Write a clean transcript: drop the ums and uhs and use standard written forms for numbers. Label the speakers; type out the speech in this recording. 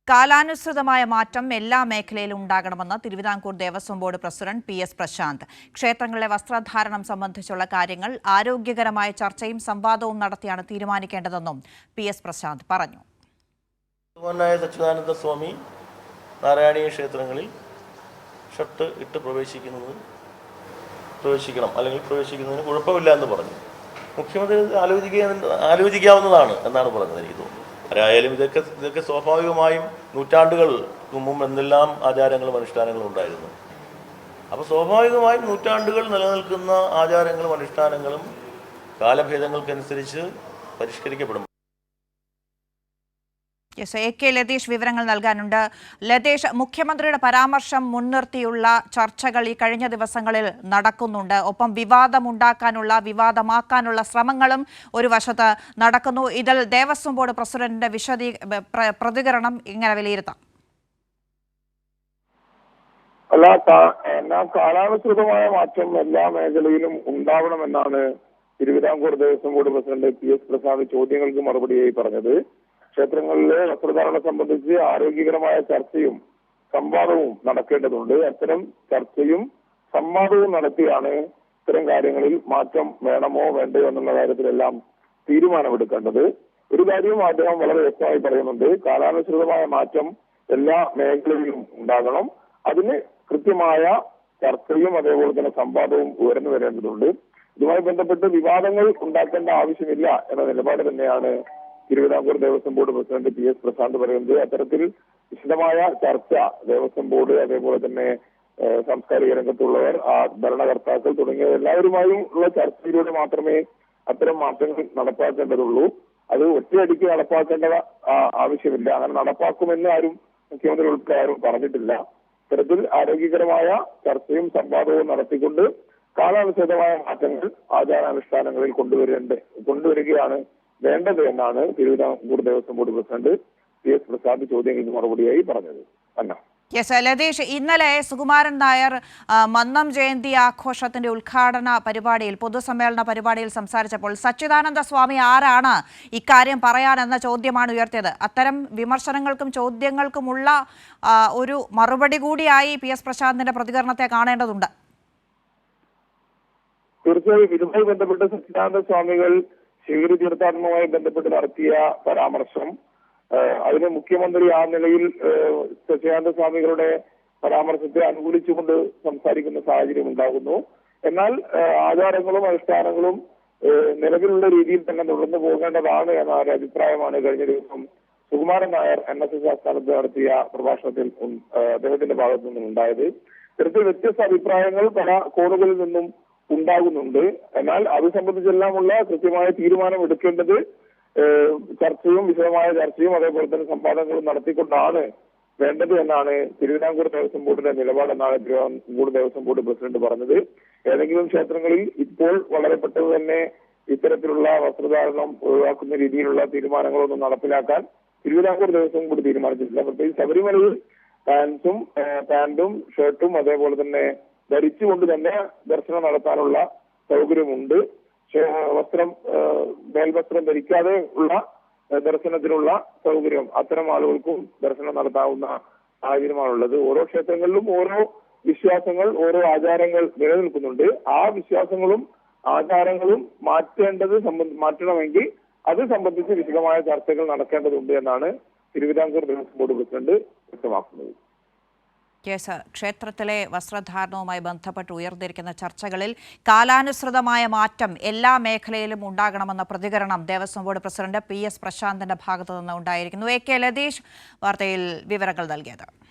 Speaker 1: കാലാനുസൃതമായ മാറ്റം എല്ലാ മേഖലയിലും ഉണ്ടാകണമെന്ന് Thiruvithamkoor Devaswom board president P S Prashanth. ക്ഷേത്രങ്ങളിലെ വസ്ത്രധാരണം സംബന്ധിച്ചുള്ള കാര്യങ്ങൾ ആരോഗ്യകരമായ ചർച്ചയും സംവാദവും നടത്തിയാണ് തീരുമാനിക്കേണ്ടതെന്നും പി എസ് പ്രശാന്ത് പറഞ്ഞു.
Speaker 2: സച്ചിദാനന്ദ സ്വാമി നാരായണീയ ക്ഷേത്രങ്ങളിൽ ഷർട്ട് ഇട്ട് പ്രവേശിക്കണം അല്ലെങ്കിൽ പ്രവേശിക്കുന്നതിന് കുഴപ്പമില്ല എന്ന് പറഞ്ഞു. മുഖ്യമന്ത്രി ആലോചിക്കാവുന്നതാണ് എന്നാണ് പറഞ്ഞത്. എനിക്ക് തോന്നുന്നു ആരായാലും ഇതൊക്കെ സ്വാഭാവികമായും നൂറ്റാണ്ടുകൾക്ക് മുമ്പ് എന്തെല്ലാം ആചാരങ്ങളും അനുഷ്ഠാനങ്ങളും ഉണ്ടായിരുന്നു. അപ്പോൾ സ്വാഭാവികമായും നൂറ്റാണ്ടുകൾ നിലനിൽക്കുന്ന ആചാരങ്ങളും അനുഷ്ഠാനങ്ങളും കാലഭേദങ്ങൾക്കനുസരിച്ച് പരിഷ്കരിക്കപ്പെടും.
Speaker 1: എ.കെ. ലതീഷ് വിവരങ്ങൾ നൽകാനുണ്ട്. ലതീഷ്, മുഖ്യമന്ത്രിയുടെ പരാമർശം മുൻനിർത്തിയുള്ള ചർച്ചകൾ ഈ കഴിഞ്ഞ ദിവസങ്ങളിൽ നടക്കുന്നുണ്ട്. ഒപ്പം വിവാദമാക്കാനുള്ള ശ്രമങ്ങളും ഒരു വശത്ത് നടക്കുന്നു. ഇതിൽ ദേവസ്വം ബോർഡ് പ്രസിഡന്റിന്റെ പ്രതികരണം ഇങ്ങനെ വിലയിരുത്താം.
Speaker 3: കാലാനുസൃതമായ മാറ്റം എല്ലാ മേഖലയിലും ഉണ്ടാവണമെന്നാണ് Travancore Devaswom board president P S Prasad ചോദ്യങ്ങൾക്ക് മറുപടിയായി പറഞ്ഞത്. ക്ഷേത്രങ്ങളിലെ വസ്ത്രധാരണം സംബന്ധിച്ച് ആരോഗ്യകരമായ ചർച്ചയും സംവാദവും നടക്കേണ്ടതുണ്ട്. അത്തരം ചർച്ചയും സംവാദവും നടത്തിയാണ് ഇത്തരം കാര്യങ്ങളിൽ മാറ്റം വേണമോ വേണ്ടയോ എന്നുള്ള കാര്യത്തിലെല്ലാം തീരുമാനമെടുക്കേണ്ടത്. ഒരു കാര്യം അദ്ദേഹം വളരെ വ്യക്തമായി പറയുന്നുണ്ട്: കാലാനുസൃതമായ മാറ്റം എല്ലാ മേഖലയിലും ഉണ്ടാകണം. അതിന് കൃത്യമായ ചർച്ചയും അതേപോലെ തന്നെ സംവാദവും ഉയർന്നു വരേണ്ടതുണ്ട്. ഇതുമായി ബന്ധപ്പെട്ട് വിവാദങ്ങൾ ഉണ്ടാക്കേണ്ട ആവശ്യമില്ല എന്ന നിലപാട് തന്നെയാണ് Thiruvithamkoor Devaswom board president P S Prashanth പറയുന്നത്. അത്തരത്തിൽ വിശദമായ ചർച്ച ദേവസ്വം ബോർഡ്, അതേപോലെ തന്നെ സാംസ്കാരിക രംഗത്തുള്ളവർ, ഭരണകർത്താക്കൾ തുടങ്ങിയ എല്ലാവരുമായും ഉള്ള ചർച്ചയിലൂടെ മാത്രമേ അത്തരം മാറ്റങ്ങൾ നടപ്പാക്കേണ്ടതുള്ളൂ. അത് ഒറ്റയടിക്ക് നടപ്പാക്കേണ്ട ആവശ്യമില്ല. അങ്ങനെ നടപ്പാക്കുമെന്ന് ആരും മുഖ്യമന്ത്രി ഉൾപ്പെടെ ആരും പറഞ്ഞിട്ടില്ല. ഇത്തരത്തിൽ ആരോഗ്യകരമായ ചർച്ചയും സംവാദവും നടത്തിക്കൊണ്ട് കാലാനുസൃതമായ മാറ്റങ്ങൾ ആചാരാനുഷ്ഠാനങ്ങളിൽ കൊണ്ടുവരികയാണ് വേണ്ടത് എന്നാണ് Thiruvithamkoor Devaswom board president P S Prasad ചോദ്യങ്ങൾക്ക് മറുപടിയായി പറഞ്ഞത്.
Speaker 1: ലതീഷ്, ഇന്നലെ സുകുമാരൻ നായർ മന്നം ജയന്തി ആഘോഷത്തിന്റെ ഉദ്ഘാടന പരിപാടിയിൽ, പൊതുസമ്മേളന പരിപാടിയിൽ സംസാരിച്ചപ്പോൾ സച്ചിദാനന്ദ സ്വാമി ആരാണ് ഇക്കാര്യം പറയാനെന്ന ചോദ്യമാണ് ഉയർത്തിയത്. അത്തരം വിമർശനങ്ങൾക്കും ചോദ്യങ്ങൾക്കുമുള്ള ഒരു മറുപടി കൂടിയായി പി എസ് പ്രശാന്തിന്റെ പ്രതികരണത്തെ കാണേണ്ടതുണ്ട്.
Speaker 3: തീർച്ചയായും ഇതുമായി ബന്ധപ്പെട്ട് സച്ചിദാനന്ദ സ്വാമികൾ ശിവഗിരി തീർത്ഥാടനവുമായി ബന്ധപ്പെട്ട് നടത്തിയ പരാമർശം, അതിന് മുഖ്യമന്ത്രി ആ നിലയിൽ സച്ചിദാനന്ദ സ്വാമികളുടെ പരാമർശത്തെ അനുകൂലിച്ചുകൊണ്ട് സംസാരിക്കുന്ന സാഹചര്യം ഉണ്ടാകുന്നു. എന്നാൽ ആചാരങ്ങളും അനുഷ്ഠാനങ്ങളും നിലവിലുള്ള രീതിയിൽ തന്നെ തുടർന്നു പോകേണ്ടതാണ് എന്ന ഒരു അഭിപ്രായമാണ് കഴിഞ്ഞ ദിവസം സുകുമാരൻ നായർ NSS ആസ്ഥാനത്ത് നടത്തിയ പ്രഭാഷണത്തിൽ അദ്ദേഹത്തിന്റെ ഭാഗത്തു നിന്നും ഉണ്ടായത്. ഇത്തരത്തിൽ വ്യത്യസ്ത അഭിപ്രായങ്ങൾ പല കോണുകളിൽ നിന്നും ഉണ്ടാകുന്നുണ്ട്. എന്നാൽ അത് സംബന്ധിച്ചെല്ലാമുള്ള കൃത്യമായ തീരുമാനം എടുക്കേണ്ടത് വിശദമായ ചർച്ചയും അതേപോലെ തന്നെ സംവാദങ്ങളും നടത്തിക്കൊണ്ടാണ് വേണ്ടത് എന്നാണ് തിരുവിതാംകൂർ ദേവസ്വം ബോർഡിന്റെ നിലപാടെന്നാണ് തിരുവിതാംകൂർ ദേവസ്വം ബോർഡ് പ്രസിഡന്റ് പറഞ്ഞത്. ഏതെങ്കിലും ക്ഷേത്രങ്ങളിൽ ഇപ്പോൾ വളരെ പെട്ടെന്ന് തന്നെ ഇത്തരത്തിലുള്ള വസ്ത്രധാരണം ഒഴിവാക്കുന്ന രീതിയിലുള്ള തീരുമാനങ്ങളൊന്നും നടപ്പിലാക്കാൻ തിരുവിതാംകൂർ ദേവസ്വം ബോർഡ് തീരുമാനിച്ചിട്ടില്ല. പ്രത്യേകിച്ച് ശബരിമലയിൽ പാന്റും ഷർട്ടും അതേപോലെ തന്നെ ധരിച്ചുകൊണ്ട് തന്നെ ദർശനം നടത്താനുള്ള സൗകര്യമുണ്ട്. മേൽവസ്ത്രം ധരിക്കാതെ ഉള്ള ദർശനത്തിനുള്ള സൗകര്യം അത്തരം ആളുകൾക്കും ദർശനം നടത്താവുന്ന സാഹചര്യമാണുള്ളത്. ഓരോ ക്ഷേത്രങ്ങളിലും ഓരോ വിശ്വാസങ്ങൾ, ഓരോ ആചാരങ്ങൾ നിലനിൽക്കുന്നുണ്ട്. ആ വിശ്വാസങ്ങളും ആചാരങ്ങളും മാറ്റണമെങ്കിൽ അത് സംബന്ധിച്ച് വിശദമായ ചർച്ചകൾ നടക്കേണ്ടതുണ്ട് എന്നാണ് തിരുവിതാംകൂർ ദേവസ്വം ബോർഡ് പ്രസിഡന്റ് വ്യക്തമാക്കുന്നത്.
Speaker 1: ക്ഷേത്രത്തിലെ വസ്ത്രധാരണവുമായി ബന്ധപ്പെട്ട് ഉയർന്നിരിക്കുന്ന ചർച്ചകളിൽ കാലാനുസൃതമായ മാറ്റം എല്ലാ മേഖലയിലും ഉണ്ടാകണമെന്ന പ്രതികരണം Devaswom board president P S പ്രശാന്തിന്റെ ഭാഗത്തു നിന്ന് ഉണ്ടായിരിക്കുന്നു. എ.കെ. ലതീഷ് വാർത്തയിൽ വിവരങ്ങൾ നൽകിയത്.